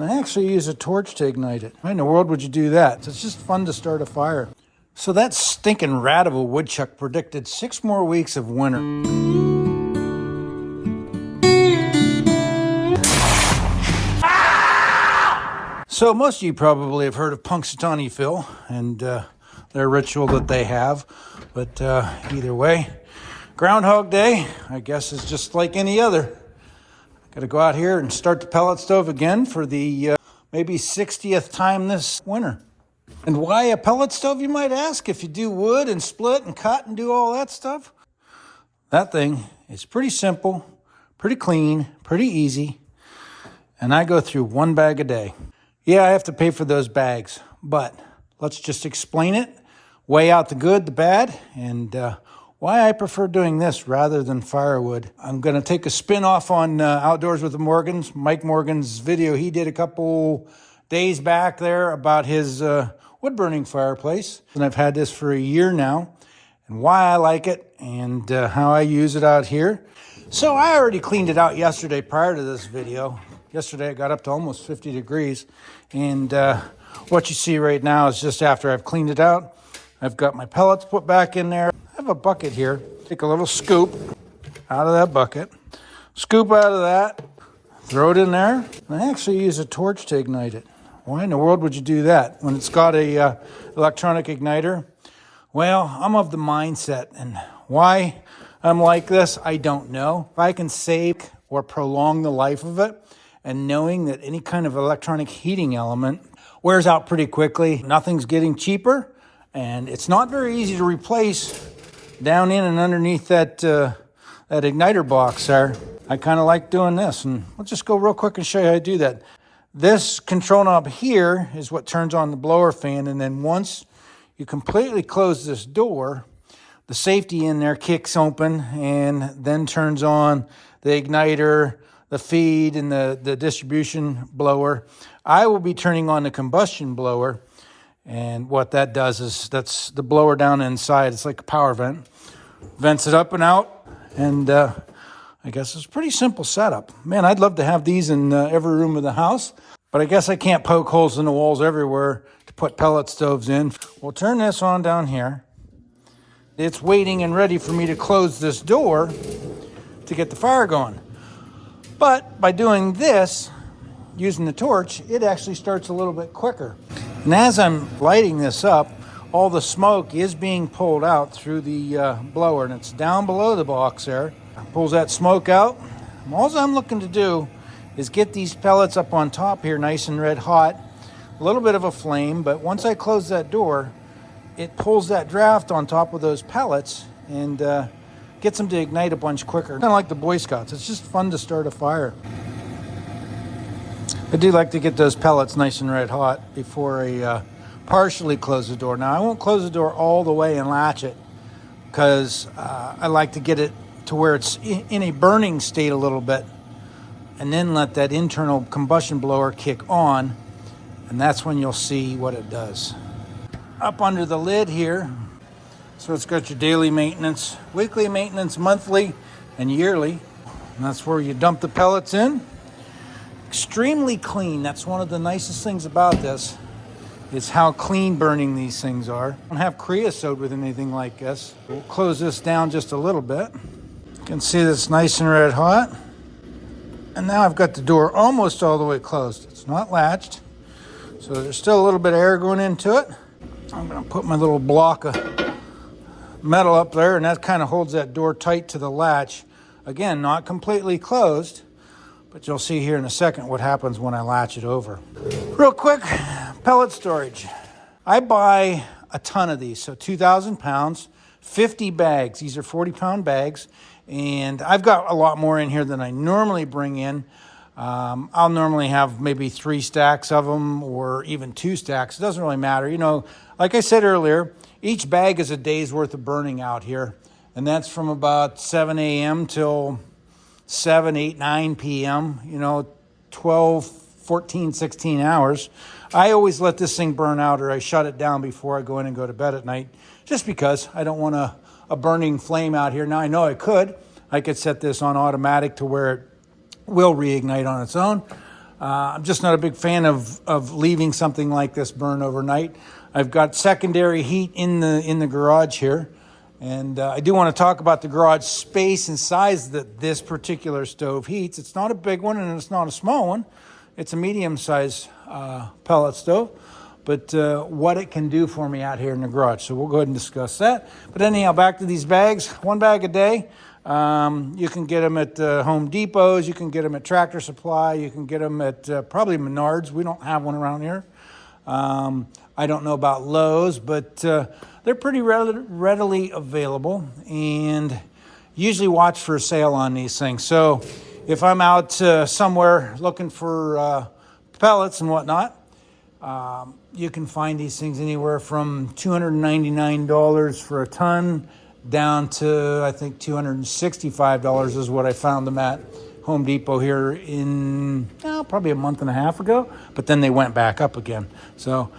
I actually use a torch to ignite it. Why in the world would you do that? It's just fun to start a fire. So that stinking rat of a woodchuck predicted 6 more weeks of winter. So most of you probably have heard of Punxsutawney Phil and their ritual that they have. But either way, Groundhog Day, I guess, is just like any other. Got to go out here and start the pellet stove again for the maybe 60th time this winter. And why a pellet stove, you might ask, if you do wood and split and cut and do all that stuff? That thing is pretty simple, pretty clean, pretty easy. And I go through 1 bag a day. Yeah, I have to pay for those bags, but let's just explain it, weigh out the good, the bad, and why I prefer doing this rather than firewood. I'm going to take a spin off on Outdoors with the Morgans, Mike Morgan's video he did a couple days back there about his wood-burning fireplace. And I've had this for a year now, and why I like it and how I use it out here. So I already cleaned it out yesterday prior to this video. Yesterday I got up to almost 50 degrees, and what you see right now is just after I've cleaned it out. I've got my pellets put back in there. I have a bucket here. Take a little scoop out of that bucket, scoop out of that, throw it in there. I actually use a torch to ignite it. Why in the world would you do that when it's got a electronic igniter? Well, I'm of the mindset, and why I'm like this, I don't know. If I can save or prolong the life of it, and knowing that any kind of electronic heating element wears out pretty quickly, nothing's getting cheaper, and it's not very easy to replace down in and underneath that igniter box there. I kind of like doing this, and I'll just go real quick and show you how to do that. This control knob here is what turns on the blower fan, and then once you completely close this door, the safety in there kicks open and then turns on the igniter, the feed, and the distribution blower. I will be turning on the combustion blower, and what that does is that's the blower down inside. It's like a power vent. Vents it up and out, and I guess it's a pretty simple setup. Man, I'd love to have these in every room of the house, but I guess I can't poke holes in the walls everywhere to put pellet stoves in. We'll turn this on down here. It's waiting and ready for me to close this door to get the fire going. But by doing this, using the torch, it actually starts a little bit quicker. And as I'm lighting this up, all the smoke is being pulled out through the blower, and it's down below the box there. It pulls that smoke out. And all I'm looking to do is get these pellets up on top here nice and red hot. A little bit of a flame, but once I close that door, it pulls that draft on top of those pellets and gets them to ignite a bunch quicker. Kind of like the Boy Scouts. It's just fun to start a fire. I do like to get those pellets nice and red hot before I partially close the door. Now, I won't close the door all the way and latch it because I like to get it to where it's in a burning state a little bit, and then let that internal combustion blower kick on, and that's when you'll see what it does. Up under the lid here, so it's got your daily maintenance, weekly maintenance, monthly, and yearly. And that's where you dump the pellets in. Extremely clean. That's one of the nicest things about this, is how clean burning these things are. I don't have creosote with anything like this. We'll close this down just a little bit. You can see this nice and red hot. And now I've got the door almost all the way closed. It's not latched, so there's still a little bit of air going into it. I'm going to put my little block of metal up there, and that kind of holds that door tight to the latch. Again, not completely closed, but you'll see here in a second what happens when I latch it over. Real quick, pellet storage. I buy a ton of these, so 2,000 pounds, 50 bags. These are 40-pound bags, and I've got a lot more in here than I normally bring in. I'll normally have maybe 3 stacks of them or even 2 stacks. It doesn't really matter. You know, like I said earlier, each bag is a day's worth of burning out here, and that's from about 7 a.m. till 7, 8, 9 p.m., you know, 12, 14, 16 hours. I always let this thing burn out, or I shut it down before I go in and go to bed at night, just because I don't want a burning flame out here. Now, I know I could set this on automatic to where it will reignite on its own. I'm just not a big fan of leaving something like this burn overnight. I've got secondary heat in the garage here. And I do want to talk about the garage space and size that this particular stove heats. It's not a big one and it's not a small one. It's a medium-sized pellet stove. But what it can do for me out here in the garage. So we'll go ahead and discuss that. But anyhow, back to these bags. 1 bag a day. You can get them at Home Depots. You can get them at Tractor Supply. You can get them at probably Menards. We don't have one around here. I don't know about Lowe's, but they're pretty readily available. And usually watch for a sale on these things. So if I'm out somewhere looking for pellets and whatnot, you can find these things anywhere from $299 for a ton down to, I think, $265 is what I found them at Home Depot here in probably a month and a half ago, but then they went back up again. So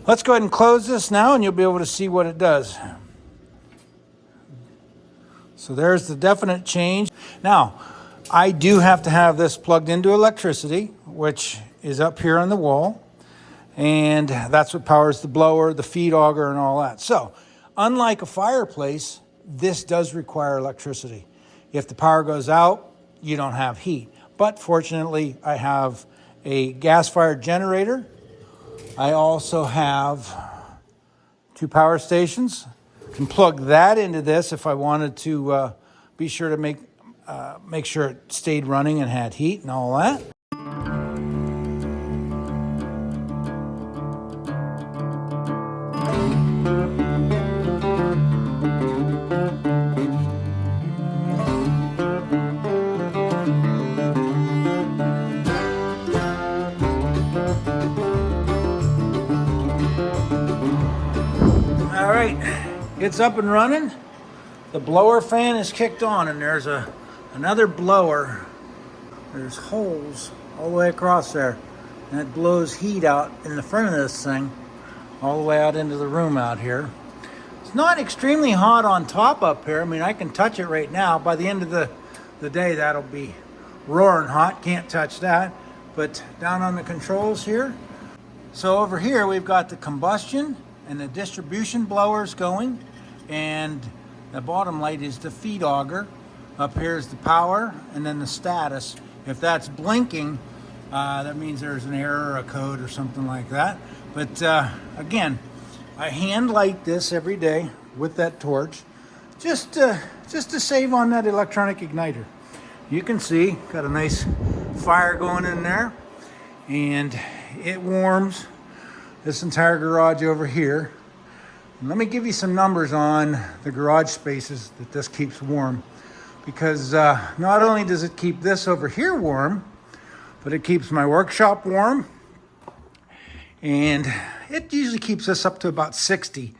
let's go ahead and close this now and you'll be able to see what it does. So there's the definite change. Now, I do have to have this plugged into electricity, which is up here on the wall. And that's what powers the blower, the feed auger, and all that. So, unlike a fireplace, this does require electricity. If the power goes out, you don't have heat. But fortunately, I have a gas-fired generator. I also have 2 power stations. I can plug that into this if I wanted to be sure to make sure it stayed running and had heat and all that. All right, it's up and running. The blower fan is kicked on, and there's another blower. There's holes all the way across there, and it blows heat out in the front of this thing, all the way out into the room out here. It's not extremely hot on top up here. I mean, I can touch it right now. By the end of the day, that'll be roaring hot. Can't touch that. But down on the controls here. So over here, we've got the combustion and the distribution blowers going, and the bottom light is the feed auger. Up here is the power, and then the status. If that's blinking, that means there's an error, a code, or something like that. But again, I hand light this every day with that torch, just to save on that electronic igniter. You can see, got a nice fire going in there, and it warms this entire garage over here. And let me give you some numbers on the garage spaces that this keeps warm, because not only does it keep this over here warm, but it keeps my workshop warm, and it usually keeps us up to about 60.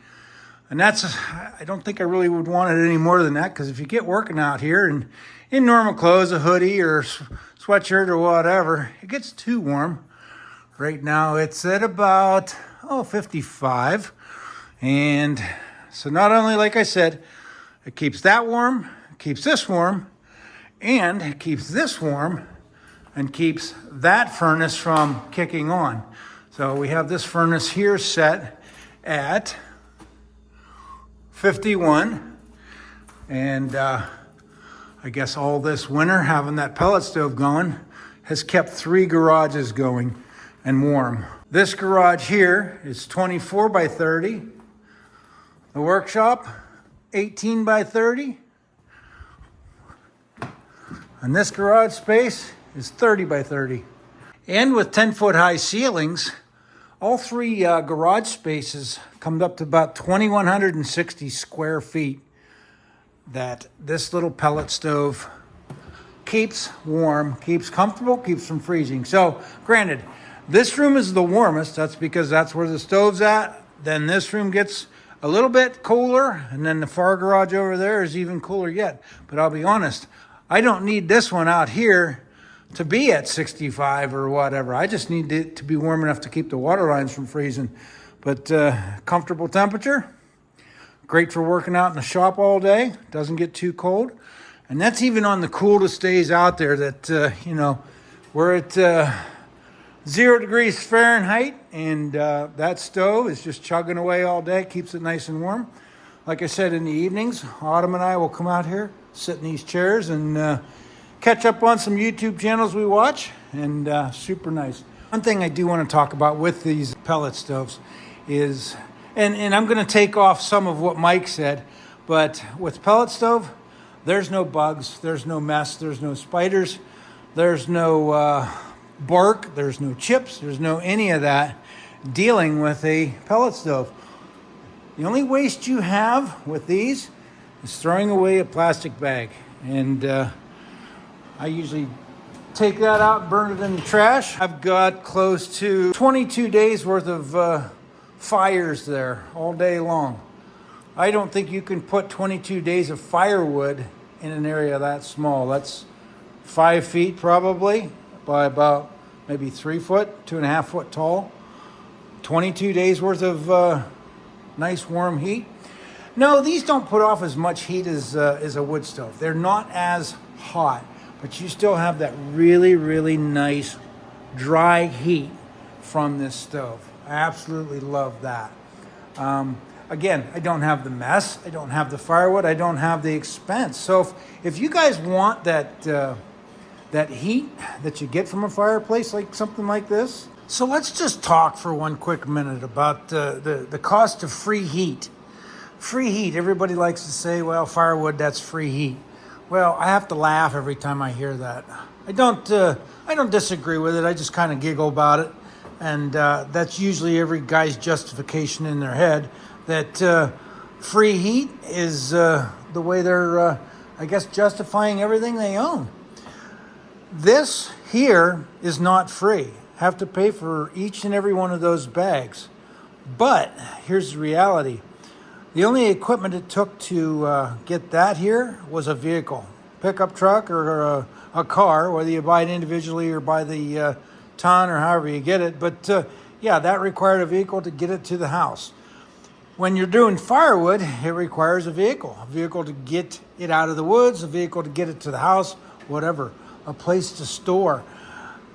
And that's, I don't think I really would want it any more than that, because if you get working out here and in normal clothes, a hoodie or sweatshirt or whatever, it gets too warm. Right now it's at about 55. And so not only, like I said, it keeps that warm, it keeps this warm, and it keeps this warm, and keeps that furnace from kicking on. So we have this furnace here set at 51. And I guess all this winter, having that pellet stove going has kept 3 garages going and warm. This garage here is 24 by 30. The workshop, 18 by 30. And this garage space is 30 by 30. And with 10-foot high ceilings, all 3 garage spaces come up to about 2,160 square feet that this little pellet stove keeps warm, keeps comfortable, keeps from freezing. So granted, this room is the warmest. That's because that's where the stove's at. Then this room gets a little bit cooler, and then the far garage over there is even cooler yet. But I'll be honest, I don't need this one out here to be at 65 or whatever. I just need it to be warm enough to keep the water lines from freezing. But comfortable temperature, great for working out in the shop all day. Doesn't get too cold. And that's even on the coolest days out there that, we're at 0 degrees Fahrenheit, and that stove is just chugging away all day, keeps it nice and warm. Like I said, in the evenings, Autumn and I will come out here, sit in these chairs, and catch up on some YouTube channels we watch, and super nice. One thing I do want to talk about with these pellet stoves is, and I'm going to take off some of what Mike said, but with pellet stove, there's no bugs, there's no mess, there's no spiders, there's no bark, there's no chips, there's no any of that dealing with a pellet stove. The only waste you have with these is throwing away a plastic bag. And I usually take that out, burn it in the trash. I've got close to 22 days worth of fires there all day long. I don't think you can put 22 days of firewood in an area that small. That's 5 feet probably by about maybe 3 foot, 2.5 foot tall. 22 days worth of nice warm heat. No, these don't put off as much heat as a wood stove. They're not as hot, but you still have that really, really nice dry heat from this stove. I absolutely love that. Again, I don't have the mess. I don't have the firewood. I don't have the expense. So if you guys want that heat that you get from a fireplace, like something like this. So let's just talk for one quick minute about the cost of free heat. Free heat. Everybody likes to say, well, firewood, that's free heat. Well, I have to laugh every time I hear that. I don't disagree with it. I just kind of giggle about it. And that's usually every guy's justification in their head, that free heat is the way they're, I guess, justifying everything they own. This here is not free. Have to pay for each and every one of those bags. But here's the reality. The only equipment it took to get that here was a vehicle, pickup truck or a car, whether you buy it individually or by the ton or however you get it. But yeah, that required a vehicle to get it to the house. When you're doing firewood, it requires a vehicle to get it out of the woods, a vehicle to get it to the house, whatever, a place to store.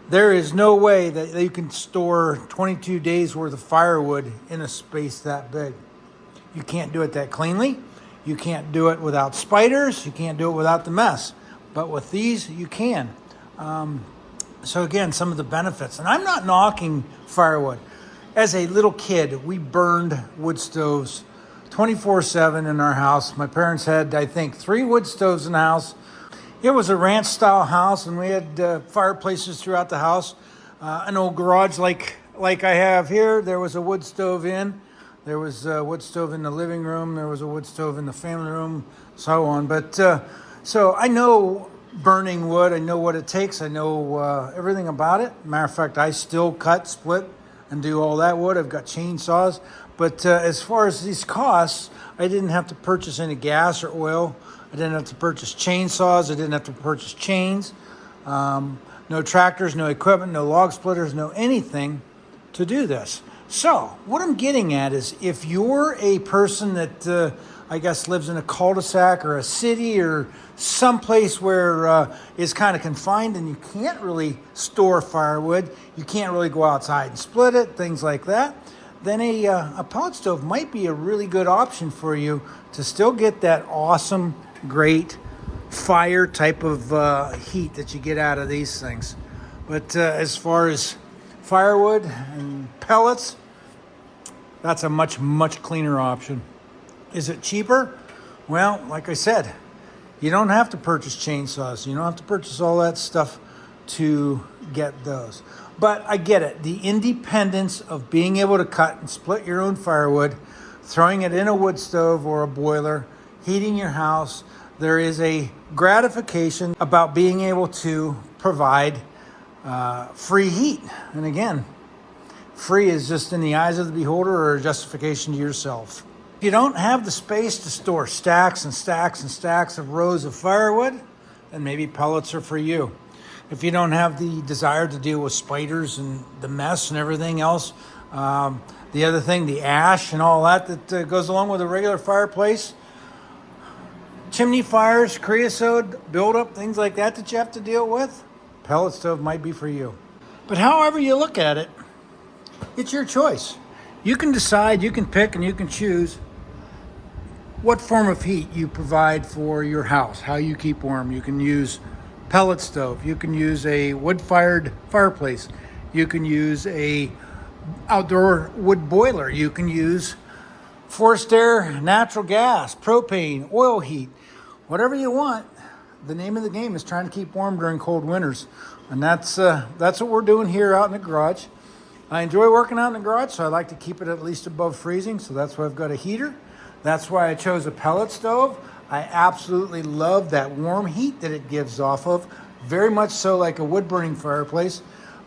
There is no way that you can store 22 days worth of firewood in a space that big. You can't do it that cleanly. You can't do it without spiders. You can't do it without the mess. But with these, you can. So again, some of the benefits. And I'm not knocking firewood. As a little kid, we burned wood stoves 24/7 in our house. My parents had, I think, 3 wood stoves in the house. It was a ranch-style house, and we had fireplaces throughout the house. An old garage like I have here. There was a wood stove in. There was a wood stove in the living room. There was a wood stove in the family room, so on. But so I know burning wood. I know what it takes. I know everything about it. Matter of fact, I still cut, split, and do all that wood. I've got chainsaws. But as far as these costs, I didn't have to purchase any gas or oil. I didn't have to purchase chainsaws. I didn't have to purchase chains. No tractors, no equipment, no log splitters, no anything to do this. So what I'm getting at is, if you're a person that I guess lives in a cul-de-sac or a city or someplace where is kind of confined and you can't really store firewood, you can't really go outside and split it, things like that, then a pellet stove might be a really good option for you to still get that awesome, great fire type of heat that you get out of these things. But as far as firewood and pellets, that's a much, much cleaner option. Is it cheaper? Well, like I said, you don't have to purchase chainsaws. You don't have to purchase all that stuff to get those. But I get it. The independence of being able to cut and split your own firewood, throwing it in a wood stove or a boiler, heating your house, there is a gratification about being able to provide free heat. And again, free is just in the eyes of the beholder or a justification to yourself. If you don't have the space to store stacks and stacks and stacks of rows of firewood, then maybe pellets are for you. If you don't have the desire to deal with spiders and the mess and everything else, the other thing, the ash and all that goes along with a regular fireplace, chimney fires, creosote, buildup, things like that you have to deal with, pellet stove might be for you. But however you look at it, it's your choice. You can decide, you can pick, and you can choose what form of heat you provide for your house, how you keep warm. You can use pellet stove, you can use a wood-fired fireplace, you can use a outdoor wood boiler, you can use forced air, natural gas, propane, oil heat, whatever you want. The name of the game is trying to keep warm during cold winters, and that's what we're doing here out in the garage. I enjoy working out in the garage, so I like to keep it at least above freezing, so that's why I've got a heater. That's why I chose a pellet stove. I absolutely love that warm heat that it gives off of, very much so like a wood-burning fireplace,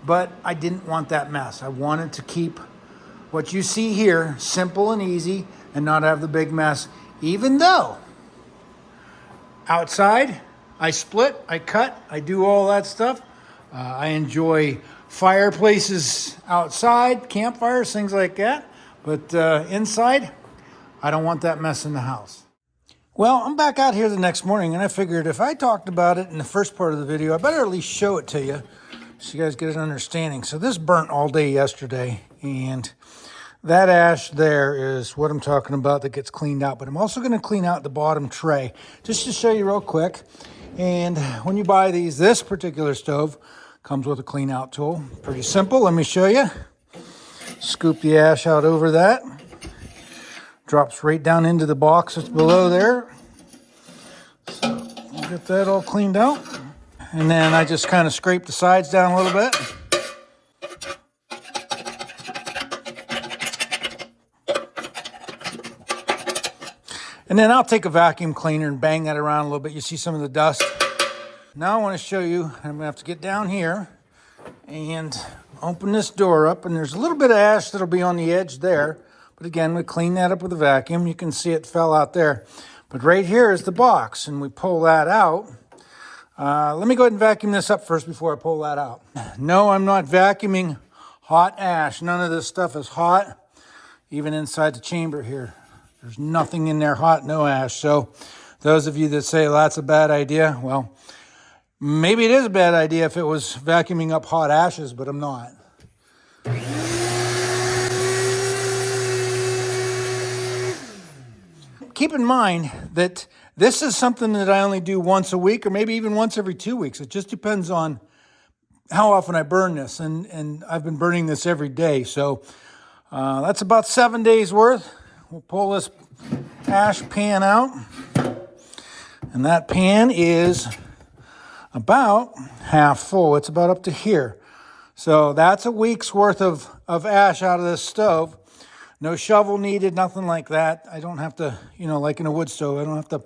but I didn't want that mess. I wanted to keep what you see here simple and easy and not have the big mess, even though outside I split, I cut, I do all that stuff. I enjoy fireplaces outside, campfires, things like that, but inside, I don't want that mess in the house. Well, I'm back out here the next morning, and I figured if I talked about it in the first part of the video, I better at least show it to you so you guys get an understanding. So this burnt all day yesterday, and that ash there is what I'm talking about that gets cleaned out. But I'm also going to clean out the bottom tray just to show you real quick. And when you buy these, this particular stove comes with a clean out tool. Pretty simple. Let me show you. Scoop the ash out over that. Drops right down into the box that's below there. So we'll get that all cleaned out. And then I just kind of scrape the sides down a little bit. And then I'll take a vacuum cleaner and bang that around a little bit. You see some of the dust. Now I want to show you, I'm going to have to get down here and open this door up. And there's a little bit of ash that'll be on the edge there. But again, we clean that up with a vacuum. You can see it fell out there. But right here is the box, and we pull that out. Let me go ahead and vacuum this up first before I pull that out. No, I'm not vacuuming hot ash. None of this stuff is hot, even inside the chamber here. There's nothing in there hot, no ash. So those of you that say, well, that's a bad idea, well, maybe it is a bad idea if it was vacuuming up hot ashes, but I'm not. Keep in mind that this is something that I only do once a week or maybe even once every 2 weeks. It just depends on how often I burn this. And I've been burning this every day. So that's about 7 days worth. We'll pull this ash pan out. And that pan is about half full. It's about up to here. So that's a week's worth of ash out of this stove. No shovel needed, nothing like that. I don't have to, like in a wood stove, I don't have to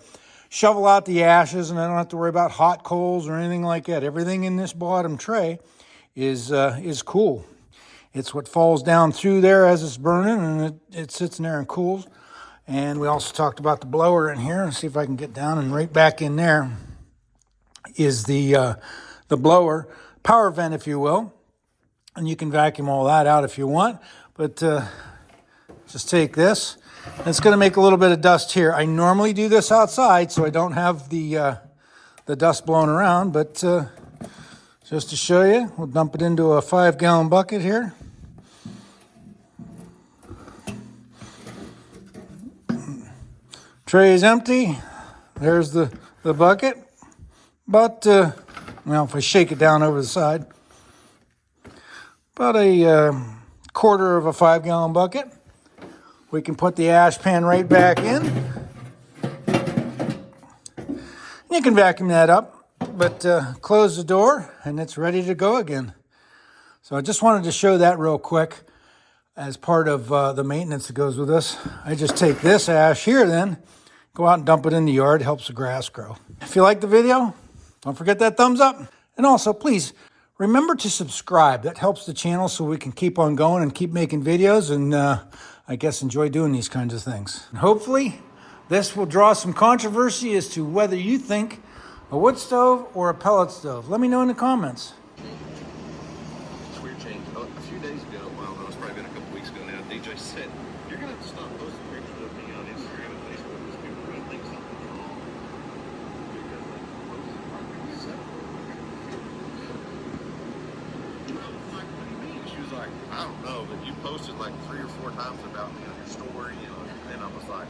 shovel out the ashes, and I don't have to worry about hot coals or anything like that. Everything in this bottom tray is cool. It's what falls down through there as it's burning, and it sits in there and cools. And we also talked about the blower in here. Let's see if I can get down, and right back in there is the blower, power vent, if you will. And you can vacuum all that out if you want, but just take this. It's going to make a little bit of dust here. I normally do this outside, so I don't have the dust blowing around, but just to show you, we'll dump it into a 5-gallon bucket here. Tray is empty. There's the bucket. But, if I shake it down over the side, about a quarter of a 5-gallon bucket. We can put the ash pan right back in. You can vacuum that up, but close the door and it's ready to go again. So I just wanted to show that real quick as part of the maintenance that goes with this. I just take this ash here then, go out and dump it in the yard. It helps the grass grow. If you like the video, don't forget that thumbs up. And also, please, remember to subscribe. That helps the channel so we can keep on going and keep making videos and I guess enjoy doing these kinds of things. And hopefully this will draw some controversy as to whether you think a wood stove or a pellet stove. Let me know in the comments. It's weird change. A few days ago, well, no, it's probably been a couple weeks ago now, DJ said, you're going to have to stop posting pictures of me on Instagram and Facebook because people are going to think something's wrong. Because like, most of the No, but you posted like 3 or 4 times about me on your story, and then I was like,